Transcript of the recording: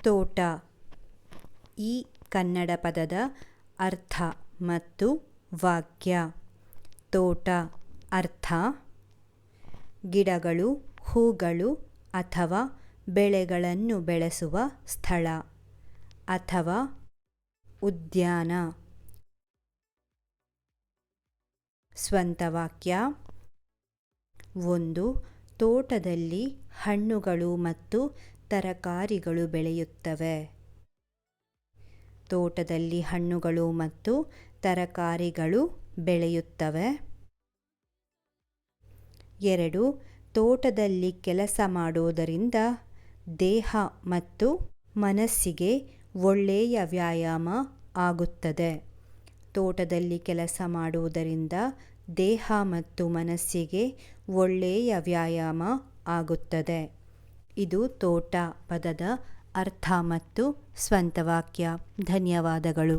ತೋಟ ಈ ಕನ್ನಡ ಪದದ ಅರ್ಥ ಮತ್ತು ವಾಕ್ಯ. ತೋಟ ಅರ್ಥ ಗಿಡಗಳು, ಹೂಗಳು ಅಥವಾ ಬೆಳೆಗಳನ್ನು ಬೆಳೆಸುವ ಸ್ಥಳ ಅಥವಾ ಉದ್ಯಾನ. ಸ್ವಂತ ವಾಕ್ಯ. 1. ತೋಟದಲ್ಲಿ ಹಣ್ಣುಗಳು ಮತ್ತು ತರಕಾರಿಗಳು ಬೆಳೆಯುತ್ತವೆ. ತೋಟದಲ್ಲಿ ಹಣ್ಣುಗಳು ಮತ್ತು ತರಕಾರಿಗಳು ಬೆಳೆಯುತ್ತವೆ. 2. ತೋಟದಲ್ಲಿ ಕೆಲಸ ಮಾಡುವುದರಿಂದ ದೇಹ ಮತ್ತು ಮನಸ್ಸಿಗೆ ಒಳ್ಳೆಯ ವ್ಯಾಯಾಮ ಆಗುತ್ತದೆ. ತೋಟದಲ್ಲಿ ಕೆಲಸ ಮಾಡುವುದರಿಂದ ದೇಹ ಮತ್ತು ಮನಸ್ಸಿಗೆ ಒಳ್ಳೆಯ ವ್ಯಾಯಾಮ ಆಗುತ್ತದೆ. ಇದು ತೋಟ ಪದದ ಅರ್ಥ ಮತ್ತು ಸ್ವಂತ ವಾಕ್ಯ. ಧನ್ಯವಾದಗಳು.